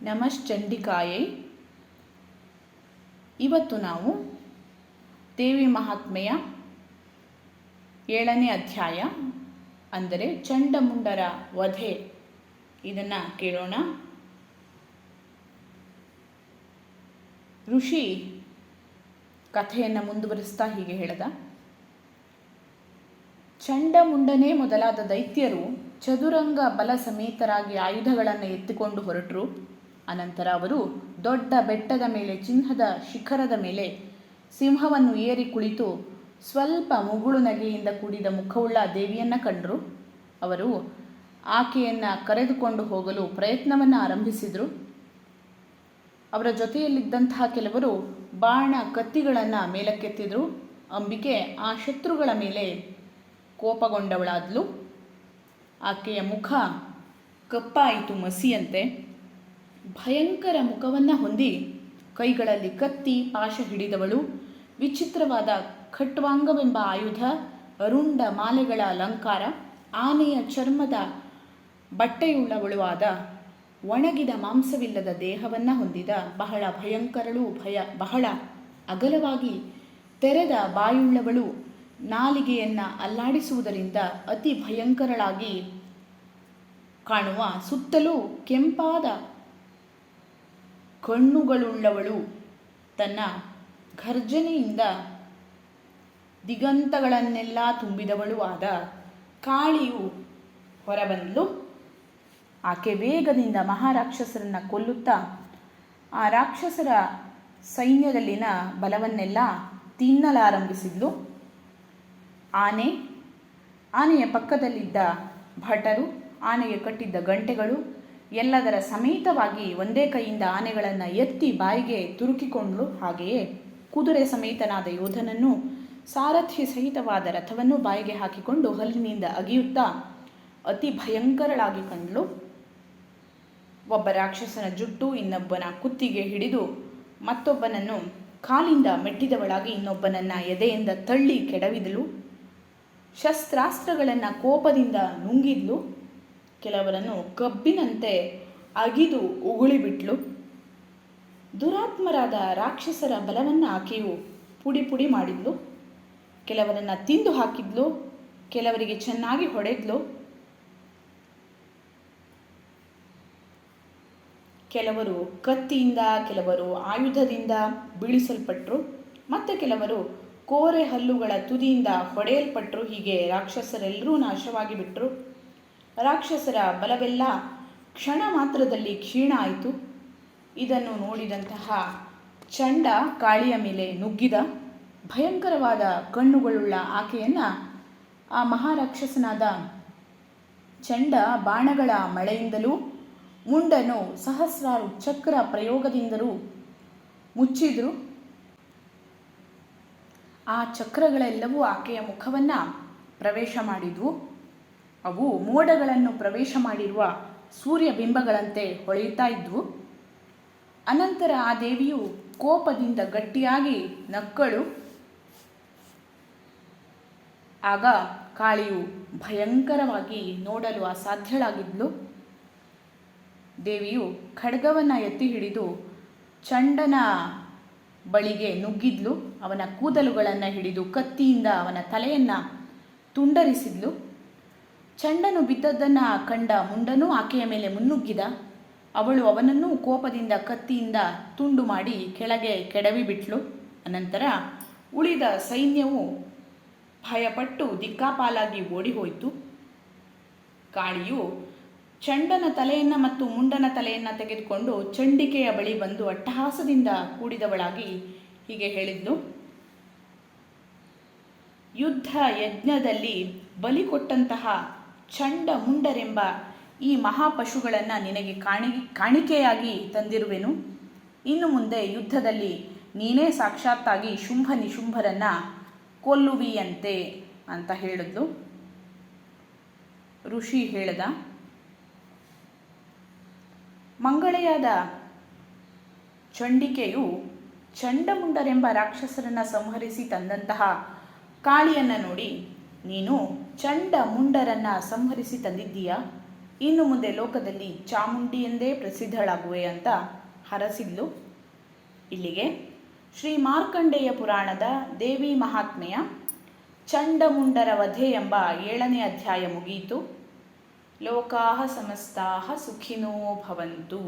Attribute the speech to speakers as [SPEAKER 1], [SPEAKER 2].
[SPEAKER 1] ನಮಶ್ಚಂಡಿಕಾಯೈ. ಇವತ್ತು ನಾವು ದೇವಿ ಮಹಾತ್ಮೆಯ 7ನೇ ಅಧ್ಯಾಯ ಅಂದರೆ ಚಂಡಮುಂಡರ ವಧೆ ಇದನ್ನು ಕೇಳೋಣ. ಋಷಿ ಕಥೆಯನ್ನು ಮುಂದುವರಿಸ್ತಾ ಹೀಗೆ ಹೇಳಿದ. ಚಂಡಮುಂಡನೇ ಮೊದಲಾದ ದೈತ್ಯರು ಚದುರಂಗ ಬಲ ಸಮೇತರಾಗಿ ಆಯುಧಗಳನ್ನು ಎತ್ತಿಕೊಂಡು ಹೊರಟರು. ಅನಂತರ ಅವರು ದೊಡ್ಡ ಬೆಟ್ಟದ ಮೇಲೆ ಚಿಹ್ನದ ಶಿಖರದ ಮೇಲೆ ಸಿಂಹವನ್ನು ಏರಿ ಕುಳಿತು ಸ್ವಲ್ಪ ಮುಗುಳು ನಗೆಯಿಂದ ಕೂಡಿದ ಮುಖವುಳ್ಳ ದೇವಿಯನ್ನು ಕಂಡರು. ಅವರು ಆಕೆಯನ್ನು ಕರೆದುಕೊಂಡು ಹೋಗಲು ಪ್ರಯತ್ನವನ್ನು ಆರಂಭಿಸಿದರು. ಅವರ ಜೊತೆಯಲ್ಲಿದ್ದಂತಹ ಕೆಲವರು ಬಾಣ ಕತ್ತಿಗಳನ್ನು ಮೇಲಕ್ಕೆತ್ತಿದ್ರು. ಅಂಬಿಕೆ ಆ ಶತ್ರುಗಳ ಮೇಲೆ ಕೋಪಗೊಂಡವಳಾದ್ಲು. ಆಕೆಯ ಮುಖ ಕಪ್ಪಾಯಿತು, ಮಸಿಯಂತೆ. ಭಯಂಕರ ಮುಖವನ್ನು ಹೊಂದಿ ಕೈಗಳಲ್ಲಿ ಕತ್ತಿ ಪಾಶ ಹಿಡಿದವಳು, ವಿಚಿತ್ರವಾದ ಖಟ್ವಾಂಗವೆಂಬ ಆಯುಧ, ಅರುಂಡ ಮಾಲೆಗಳ ಅಲಂಕಾರ, ಆನೆಯ ಚರ್ಮದ ಬಟ್ಟೆಯುಳ್ಳವಳು ಆದ ಒಣಗಿದ ಮಾಂಸವಿಲ್ಲದ ದೇಹವನ್ನು ಹೊಂದಿದ ಬಹಳ ಭಯಂಕರಳು, ಬಹಳ ಅಗಲವಾಗಿ ತೆರೆದ ಬಾಯುಳ್ಳವಳು, ನಾಲಿಗೆಯನ್ನು ಅಲ್ಲಾಡಿಸುವುದರಿಂದ ಅತಿ ಭಯಂಕರಳಾಗಿ ಕಾಣುವ, ಸುತ್ತಲೂ ಕೆಂಪಾದ ಕಣ್ಣುಗಳುಳ್ಳವಳು, ತನ್ನ ಘರ್ಜನೆಯಿಂದ ದಿಗಂತಗಳನ್ನೆಲ್ಲ ತುಂಬಿದವಳು ಆದ ಕಾಳಿಯು ಹೊರಬಂದಳು. ಆಕೆ ವೇಗದಿಂದ ಮಹಾರಾಕ್ಷಸರನ್ನು ಕೊಲ್ಲುತ್ತಾ ಆ ರಾಕ್ಷಸರ ಸೈನ್ಯದಲ್ಲಿನ ಬಲವನ್ನೆಲ್ಲ ತಿನ್ನಲಾರಂಭಿಸಿದ್ಲು. ಆನೆಯ ಪಕ್ಕದಲ್ಲಿದ್ದ ಭಟರು, ಆನೆಗೆ ಕಟ್ಟಿದ್ದ ಗಂಟೆಗಳು ಎಲ್ಲದರ ಸಮೇತವಾಗಿ ಒಂದೇ ಕೈಯಿಂದ ಆನೆಗಳನ್ನು ಎತ್ತಿ ಬಾಯಿಗೆ ತುರುಕಿಕೊಂಡ್ಳು. ಹಾಗೆಯೇ ಕುದುರೆ ಸಮೇತನಾದ ಯೋಧನನ್ನು, ಸಾರಥಿ ಸಹಿತವಾದ ರಥವನ್ನು ಬಾಯಿಗೆ ಹಾಕಿಕೊಂಡು ಹಲ್ಲಿನಿಂದ ಅಗಿಯುತ್ತಾ ಅತಿ ಭಯಂಕರಳಾಗಿ ಕಂಡಳು. ಒಬ್ಬ ರಾಕ್ಷಸನ ಜುಟ್ಟು ಇನ್ನೊಬ್ಬನ ಕುತ್ತಿಗೆ ಹಿಡಿದು ಮತ್ತೊಬ್ಬನನ್ನು ಕಾಲಿಂದ ಮೆಟ್ಟಿದವಳಾಗಿ ಇನ್ನೊಬ್ಬನನ್ನು ಎದೆಯಿಂದ ತಳ್ಳಿ ಕೆಡವಿದಳು. ಶಸ್ತ್ರಾಸ್ತ್ರಗಳನ್ನು ಕೋಪದಿಂದ ನುಂಗಿದ್ಲು. ಕೆಲವರನ್ನು ಕಬ್ಬಿನಂತೆ ಅಗಿದು ಉಗುಳಿಬಿಟ್ಲು. ದುರಾತ್ಮರಾದ ರಾಕ್ಷಸರ ಬಲವನ್ನು ಆಕೆಯು ಪುಡಿ ಪುಡಿ ಮಾಡಿದ್ಲು. ಕೆಲವರನ್ನು ತಿಂದು ಹಾಕಿದ್ಲು, ಕೆಲವರಿಗೆ ಚೆನ್ನಾಗಿ ಹೊಡೆದ್ಲು. ಕೆಲವರು ಕತ್ತಿಯಿಂದ, ಕೆಲವರು ಆಯುಧದಿಂದ ಬೀಳಿಸಲ್ಪಟ್ಟರು, ಮತ್ತು ಕೆಲವರು ಕೋರೆ ಹಲ್ಲುಗಳ ತುದಿಯಿಂದ ಹೊಡೆಯಲ್ಪಟ್ಟರು. ಹೀಗೆ ರಾಕ್ಷಸರೆಲ್ಲರೂ ನಾಶವಾಗಿ ಬಿಟ್ಟರು. ರಾಕ್ಷಸರ ಬಲವೆಲ್ಲ ಕ್ಷಣ ಮಾತ್ರದಲ್ಲಿ ಕ್ಷೀಣ ಆಯಿತು. ಇದನ್ನು ನೋಡಿದಂತಹ ಚಂಡ ಕಾಳಿಯ ಮೇಲೆ ನುಗ್ಗಿದ. ಭಯಂಕರವಾದ ಕಣ್ಣುಗಳುಳ್ಳ ಆಕೆಯನ್ನು ಆ ಮಹಾರಾಕ್ಷಸನಾದ ಚಂಡ ಬಾಣಗಳ ಮಳೆಯಿಂದಲೂ ಮುಂಡನು ಸಹಸ್ರಾರು ಚಕ್ರ ಪ್ರಯೋಗದಿಂದಲೂ ಮುಚ್ಚಿದ್ರು. ಆ ಚಕ್ರಗಳೆಲ್ಲವೂ ಆಕೆಯ ಮುಖವನ್ನು ಪ್ರವೇಶ ಮಾಡಿದ್ವು. ಅವು ಮೋಡಗಳನ್ನು ಪ್ರವೇಶ ಮಾಡಿರುವ ಸೂರ್ಯ ಬಿಂಬಗಳಂತೆ ಹೊಳೆಯುತ್ತಾ ಇದ್ವು. ಅನಂತರ ಆ ದೇವಿಯು ಕೋಪದಿಂದ ಗಟ್ಟಿಯಾಗಿ ನಕ್ಕಳು. ಆಗ ಕಾಳಿಯು ಭಯಂಕರವಾಗಿ ನೋಡಲು ಅಸಾಧ್ಯಳಾಗಿದ್ಲು. ದೇವಿಯು ಖಡ್ಗವನ್ನು ಎತ್ತಿ ಹಿಡಿದು ಚಂಡನ ಬಳಿಗೆ ನುಗ್ಗಿದ್ಲು. ಅವನ ಕೂದಲುಗಳನ್ನು ಹಿಡಿದು ಕತ್ತಿಯಿಂದ ಅವನ ತಲೆಯನ್ನು ತುಂಡರಿಸಿದ್ಲು. ಚಂಡನು ಬಿದ್ದದ್ದನ್ನು ಕಂಡ ಮುಂಡನು ಆಕೆಯ ಮೇಲೆ ಮುನ್ನುಗ್ಗಿದ. ಅವಳು ಅವನನ್ನು ಕೋಪದಿಂದ ಕತ್ತಿಯಿಂದ ತುಂಡು ಮಾಡಿ ಕೆಳಗೆ ಕೆಡವಿಬಿಟ್ಲು. ಅನಂತರ ಉಳಿದ ಸೈನ್ಯವು ಭಯಪಟ್ಟು ದಿಕ್ಕಾಪಾಲಾಗಿ ಓಡಿಹೋಯಿತು. ಕಾಳಿಯು ಚಂಡನ ತಲೆಯನ್ನು ಮತ್ತು ಮುಂಡನ ತಲೆಯನ್ನು ತೆಗೆದುಕೊಂಡು ಚಂಡಿಕೆಯ ಬಳಿ ಬಂದು ಅಟ್ಟಹಾಸದಿಂದ ಕೂಡಿದವಳಾಗಿ ಹೀಗೆ ಹೇಳಿದ್ಲು. ಯುದ್ಧ ಯಜ್ಞದಲ್ಲಿ ಬಲಿ ಕೊಟ್ಟಂತಹ ಚಂಡ ಮುಂಡರೆಂಬ ಈ ಮಹಾಪಶುಗಳನ್ನು ನಿನಗೆ ಕಾಣಿಕೆಯಾಗಿ ತಂದಿರುವೆನು. ಇನ್ನು ಮುಂದೆ ಯುದ್ಧದಲ್ಲಿ ನೀನೇ ಸಾಕ್ಷಾತ್ತಾಗಿ ಶುಂಭ ನಿಶುಂಭರನ್ನು ಕೊಲ್ಲುವಿಯಂತೆ ಅಂತ ಹೇಳಿದ್ಲು. ಋಷಿ ಹೇಳ್ದ, ಮಂಗಳೆಯಾದ ಚಂಡಿಕೆಯು ಚಂಡಮುಂಡರೆಂಬ ರಾಕ್ಷಸರನ್ನು ಸಂಹರಿಸಿ ತಂದಂತಹ ಕಾಳಿಯನ್ನು ನೋಡಿ, ನೀನು ಚಂಡ ಮುಂಡರನ್ನು ಸಂಹರಿಸಿ ತಂದಿದ್ದೀಯಾ? ಇನ್ನು ಮುಂದೆ ಲೋಕದಲ್ಲಿ ಚಾಮುಂಡಿ ಎಂದೇ ಪ್ರಸಿದ್ಧಳಾಗುವೆ ಅಂತ ಹರಸಿದ್ಲು. ಇಲ್ಲಿಗೆ ಶ್ರೀ ಮಾರ್ಕಂಡೇಯ ಪುರಾಣದ ದೇವಿ ಮಹಾತ್ಮೆಯ ಚಂಡಮುಂಡರ ವಧೆ ಎಂಬ 7ನೇ ಅಧ್ಯಾಯ ಮುಗಿಯಿತು. ಲೋಕಾಹ ಸಮಸ್ತಾಹ ಸುಖಿನೋ ಭವಂತು.